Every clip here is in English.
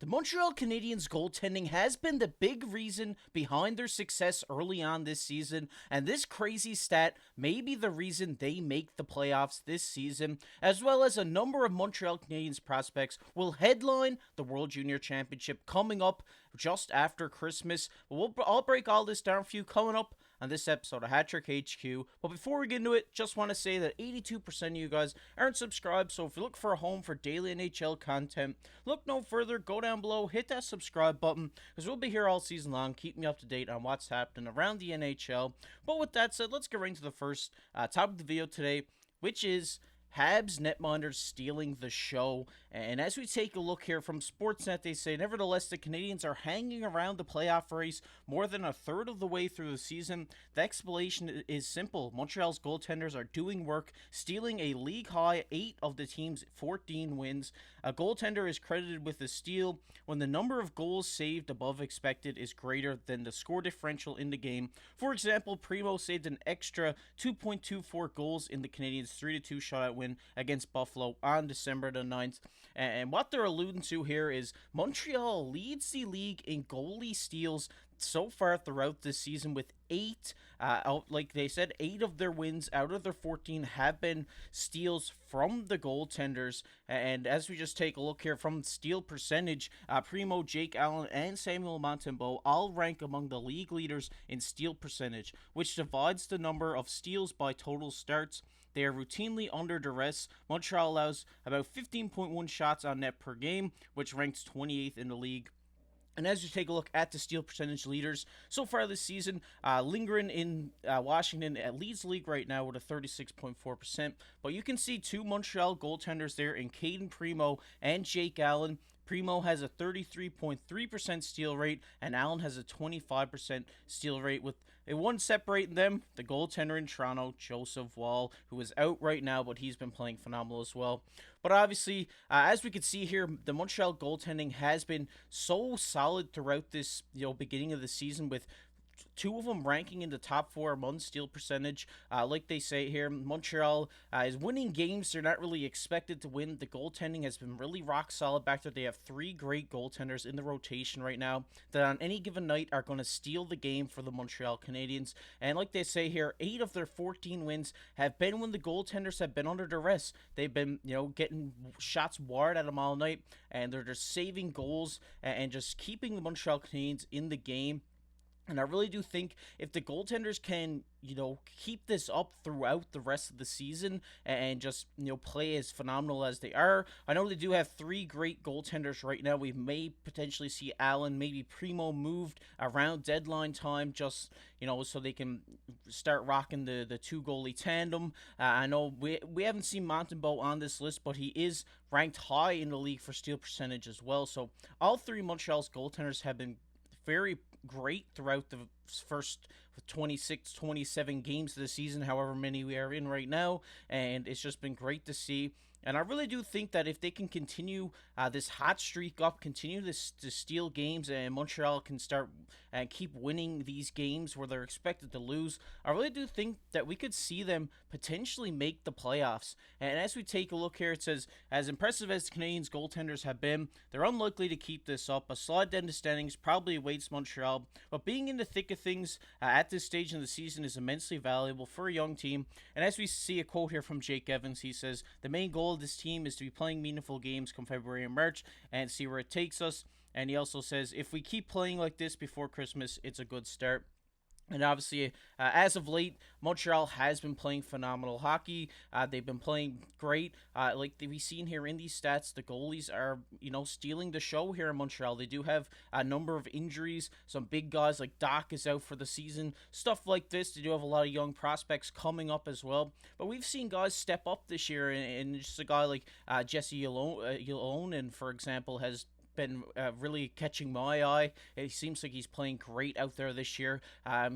The Montreal Canadiens goaltending has been the big reason behind their success early on this season, and this crazy stat may be the reason they make the playoffs this season, as well as a number of Montreal Canadiens prospects will headline the World Junior Championship coming up just after Christmas. I'll break all this down for you coming up on this episode of Hat Trick HQ. But before we get into it, just want to say that 82% of you guys aren't subscribed, so if you look for a home for daily NHL content, look no further, go down below, hit that subscribe button, because we'll be here all season long, keeping you up to date on what's happening around the NHL. But with that said, let's get right into the first topic of the video today, which is Habs Netminders stealing the show. And as we take a look here from Sportsnet, they say, nevertheless, the Canadiens are hanging around the playoff race more than a third of the way through the season. The explanation is simple. Montreal's goaltenders are doing work, stealing a league-high 8 of the team's 14 wins. A goaltender is credited with the steal when the number of goals saved above expected is greater than the score differential in the game. For example, Primo saved an extra 2.24 goals in the Canadiens' 3-2 shutout win against Buffalo on December the 9th. And what they're alluding to here is Montreal leads the league in goalie steals so far throughout this season with 8, like they said, 8 of their wins out of their 14 have been steals from the goaltenders. And as we just take a look here from steal percentage, Primo, Jake Allen, and Samuel Montembeault all rank among the league leaders in steal percentage, which divides the number of steals by total starts. They are routinely under duress. Montreal allows about 15.1 shots on net per game, which ranks 28th in the league. And as you take a look at the steal percentage leaders so far this season, Lindgren in Washington leads the league right now with a 36.4%. But you can see two Montreal goaltenders there in Caden Primo and Jake Allen. Primo has a 33.3% steal rate, and Allen has a 25% steal rate, with a one separating them, the goaltender in Toronto, Joseph Woll, who is out right now, but he's been playing phenomenal as well. But obviously, as we can see here, the Montreal goaltending has been so solid throughout this beginning of the season, with two of them ranking in the top 4 among steal percentage. Like they say here, Montreal is winning games they're not really expected to win. The goaltending has been really rock solid back there. They have 3 great goaltenders in the rotation right now that on any given night are going to steal the game for the Montreal Canadiens. And like they say here, 8 of their 14 wins have been when the goaltenders have been under duress. They've been, getting shots wired at them all night, and they're just saving goals and just keeping the Montreal Canadiens in the game. And I really do think if the goaltenders can, keep this up throughout the rest of the season and just, play as phenomenal as they are. I know they do have 3 great goaltenders right now. We may potentially see Allen, maybe Primo moved around deadline time just, so they can start rocking the 2 goalie tandem. I know we haven't seen Montembeault on this list, but he is ranked high in the league for steal percentage as well. So all 3 Montreal's goaltenders have been very great throughout the first 26, 27 games of the season, however many we are in right now, and it's just been great to see. And I really do think that if they can continue this hot streak up, continue this to steal games, and Montreal can start and keep winning these games where they're expected to lose, I really do think that we could see them potentially make the playoffs. And as we take a look here, it says, as impressive as the Canadiens goaltenders have been, they're unlikely to keep this up. A slide down the standings probably awaits Montreal, but being in the thick of things at this stage in the season is immensely valuable for a young team. And as we see a quote here from Jake Evans, he says, the main goal of this team is to be playing meaningful games come February and March and see where it takes us. And he also says, if we keep playing like this before Christmas, it's a good start. And obviously, as of late, Montreal has been playing phenomenal hockey. They've been playing great. Like we've seen here in these stats, the goalies are, stealing the show here in Montreal. They do have a number of injuries. Some big guys like Doc is out for the season. Stuff like this. They do have a lot of young prospects coming up as well. But we've seen guys step up this year. And just a guy like Jesse Ylonen, for example, has been really catching my eye. It seems like he's playing great out there this year.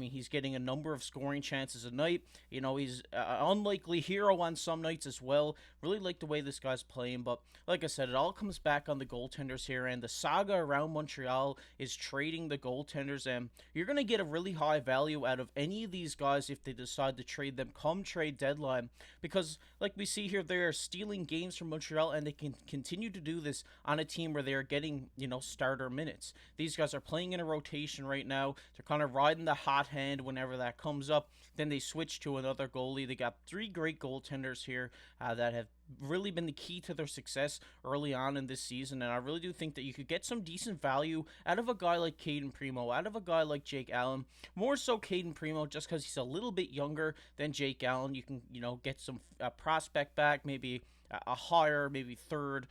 He's getting a number of scoring chances a night. He's an unlikely hero on some nights as well. Really like the way this guy's playing, but like I said, it all comes back on the goaltenders here, and the saga around Montreal is trading the goaltenders, and you're going to get a really high value out of any of these guys if they decide to trade them come trade deadline, because like we see here, they are stealing games from Montreal, and they can continue to do this on a team where they are getting getting, starter minutes. These guys are playing in a rotation right now. They're kind of riding the hot hand whenever that comes up. Then they switch to another goalie. They got three great goaltenders here that have really been the key to their success early on in this season, and I really do think that you could get some decent value out of a guy like Caden Primo, out of a guy like Jake Allen. More so Caden Primo, just because he's a little bit younger than Jake Allen. You can, get some prospect back, maybe a higher, maybe third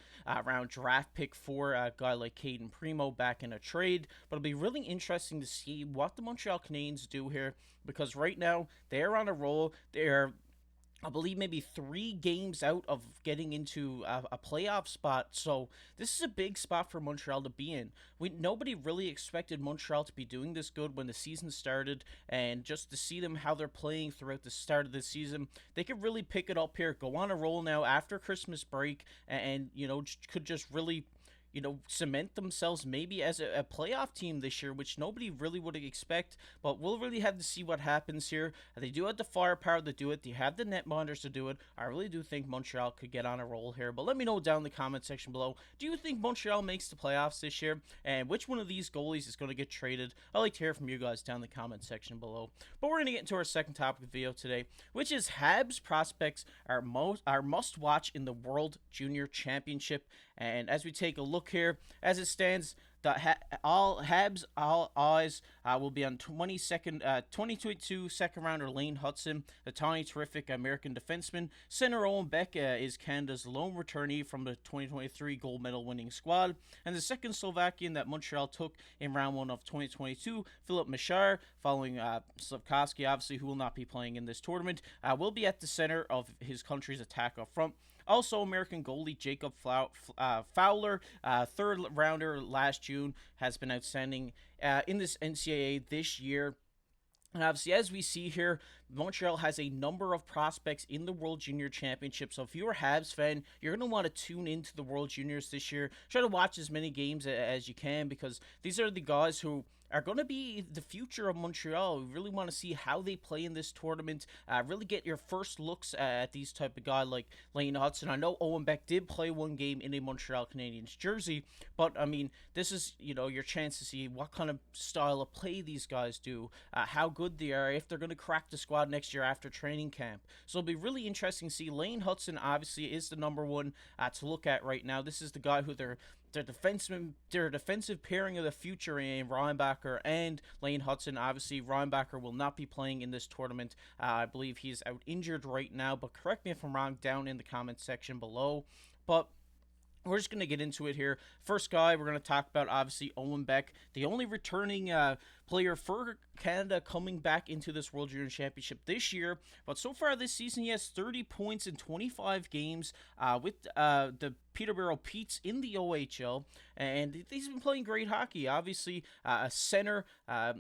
round draft pick for a guy like Caden Primo back in a trade. But it'll be really interesting to see what the Montreal Canadiens do here, because right now they're on a roll. They're, I believe, maybe 3 games out of getting into a playoff spot. So this is a big spot for Montreal to be in. Nobody really expected Montreal to be doing this good when the season started, and just to see them how they're playing throughout the start of the season, they could really pick it up here, go on a roll now after Christmas break, and could just really cement themselves maybe as a playoff team this year, which nobody really would expect. But we'll really have to see what happens here. They do have the firepower to do it. They have the Netminders to do it. I really do think Montreal could get on a roll here. But let me know down in the comment section below. Do you think Montreal makes the playoffs this year? And which one of these goalies is going to get traded? I'd like to hear from you guys down in the comment section below. But we're going to get into our second topic of the video today, which is Habs prospects are must watch in the World Junior Championship. And as we take a look here, as it stands, all eyes will be on 2022 second rounder Lane Hutson, the tiny terrific American defenseman. Center Owen Beck is Canada's lone returnee from the 2023 gold medal winning squad, and the second Slovakian that Montreal took in round 1 of 2022, Philip Machar, following Slavkovsky, obviously, who will not be playing in this tournament, will be at the center of his country's attack up front. Also, American goalie Jacob Fowler, third rounder last June, has been outstanding in this NCAA this year. And obviously, as we see here, Montreal has a number of prospects in the World Junior Championship. So if you're a Habs fan, you're going to want to tune into the World Juniors this year. Try to watch as many games as you can, because these are the guys who are going to be the future of Montreal. We really want to see how they play in this tournament. Really get your first looks at these type of guy like Lane Hutson. I know Owen Beck did play one game in a Montreal Canadiens jersey, but I mean, this is your chance to see what kind of style of play these guys do, how good they are, if they're going to crack the squad next year after training camp. So it'll be really interesting to see. Lane Hutson obviously is the number one to look at right now. This is the guy who their defensive pairing of the future in Reinbacher and Lane Hutson. Obviously, Reinbacher will not be playing in this tournament. I believe he's out injured right now, but correct me if I'm wrong down in the comment section below. But we're just going to get into it here. First guy we're going to talk about, obviously, Owen Beck, the only returning player for Canada coming back into this World Junior Championship this year. But so far this season, he has 30 points in 25 games with the Peterborough Petes in the OHL, and he's been playing great hockey. Obviously, a center, a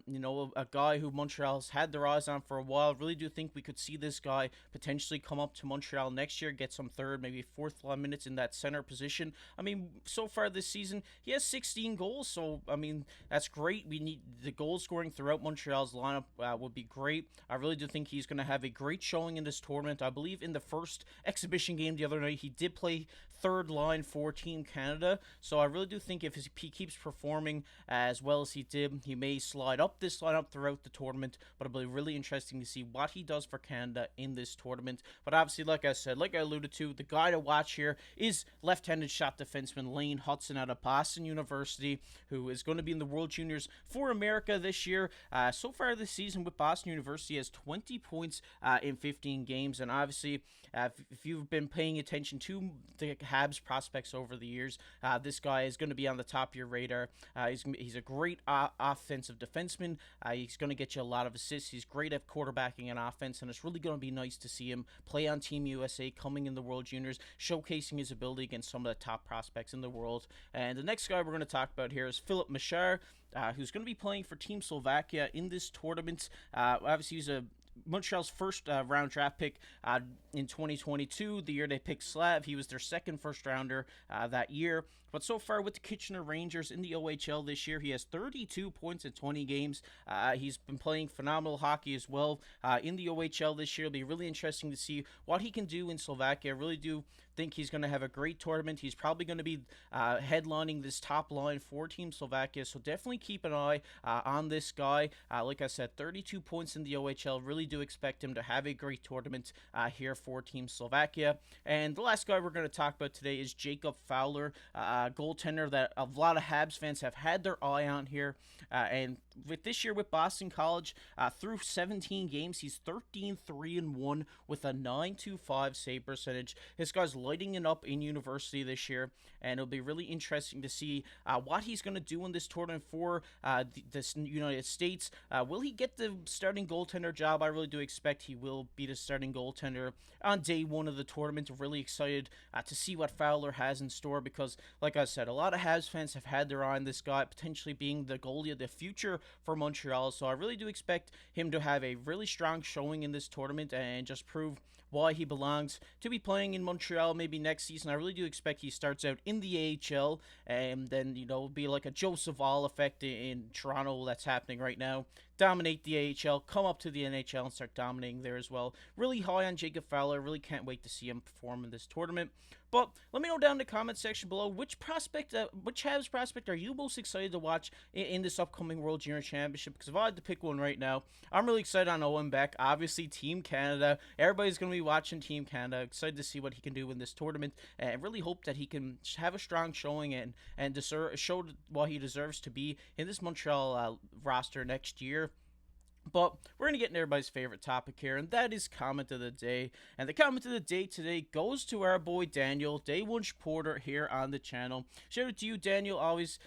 guy who Montreal's had their eyes on for a while. Really do think we could see this guy potentially come up to Montreal next year, get some third, maybe fourth line minutes in that center position. I mean, so far this season, he has 16 goals, so, I mean, that's great. We need the goal scoring throughout Montreal's lineup would be great. I really do think he's going to have a great showing in this tournament. I believe in the first exhibition game the other night, he did play third line for Team Canada, so I really do think if he keeps performing as well as he did, he may slide up this lineup throughout the tournament. But it'll be really interesting to see what he does for Canada in this tournament. But obviously, like I said, like I alluded to, the guy to watch here is left-handed shot defenseman Lane Hutson out of Boston University, who is going to be in the World Juniors for America this year. So far this season with Boston University, has 20 points in 15 games, and obviously, if you've been paying attention to the Habs prospects over the years, this guy is going to be on the top of your radar. He's a great offensive defenseman. He's going to get you a lot of assists. He's great at quarterbacking and offense, and it's really going to be nice to see him play on Team USA, coming in the World Juniors, showcasing his ability against some of the top prospects in the world. And the next guy we're going to talk about here is Philip Machar, who's going to be playing for Team Slovakia in this tournament. Obviously, he's Montreal's first round draft pick in 2022, the year they picked Slav. He was their second first rounder that year. But so far with the Kitchener Rangers in the OHL this year, he has 32 points in 20 games. He's been playing phenomenal hockey as well in the OHL this year. It'll be really interesting to see what he can do in Slovakia. I really do think he's going to have a great tournament. He's probably going to be headlining this top line for Team Slovakia, so definitely keep an eye on this guy. Like I said, 32 points in the OHL. Really do expect him to have a great tournament here for Team Slovakia. And the last guy we're going to talk about today is Jacob Fowler, goaltender that a lot of Habs fans have had their eye on here. And with this year with Boston College, through 17 games, he's 13-3-1 with a 9.25 save percentage. This guy's lighting it up in university this year, and it'll be really interesting to see what he's going to do in this tournament for this United States. Will he get the starting goaltender job? I really do expect he will be the starting goaltender on day one of the tournament. Really excited to see what Fowler has in store because, like I said, a lot of Habs fans have had their eye on this guy potentially being the goalie of the future for Montreal. So I really do expect him to have a really strong showing in this tournament and just prove why he belongs to be playing in Montreal maybe next season. I really do expect he starts out in the AHL and then, be like a Joseph All effect in Toronto that's happening right now. Dominate the AHL, come up to the NHL and start dominating there as well. Really high on Jacob Fowler. Really can't wait to see him perform in this tournament. But let me know down in the comment section below which Habs prospect are you most excited to watch in this upcoming World Junior Championship? Because if I had to pick one right now, I'm really excited on Owen Beck. Obviously, Team Canada. Everybody's going to be watching Team Canada. Excited to see what he can do in this tournament. And I really hope that he can have a strong showing and show what he deserves to be in this Montreal roster next year. But we're going to get into everybody's favorite topic here, and that is comment of the day. And the comment of the day today goes to our boy Daniel, Day One Porter here on the channel. Shout out to you, Daniel. Always,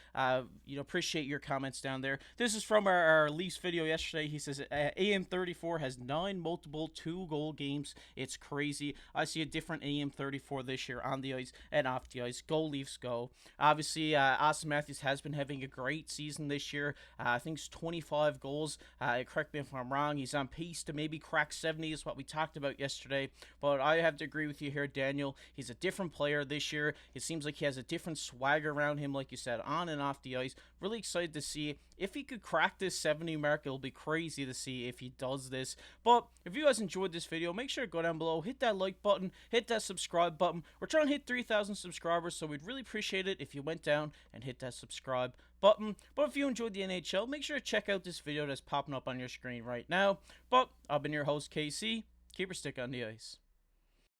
appreciate your comments down there. This is from our Leafs video yesterday. He says, AM34 has 9 multiple 2-goal games. It's crazy. I see a different AM34 this year on the ice and off the ice. Go Leafs, go. Obviously, Austin Matthews has been having a great season this year. I think it's 25 goals. Correct me if I'm wrong. He's on pace to maybe crack 70 is what we talked about yesterday. But I have to agree with you here, Daniel. He's a different player this year. It seems like he has a different swagger around him, like you said, on and off the ice. Really excited to see if he could crack this 70 mark. It'll be crazy to see if he does this. But if you guys enjoyed this video, make sure to go down below, hit that like button, hit that subscribe button. We're trying to hit 3,000 subscribers, so we'd really appreciate it if you went down and hit that subscribe button. But if you enjoyed the NHL, make sure to check out this video that's popping up on your screen right now. But I've been your host, KC. Keep your stick on the ice.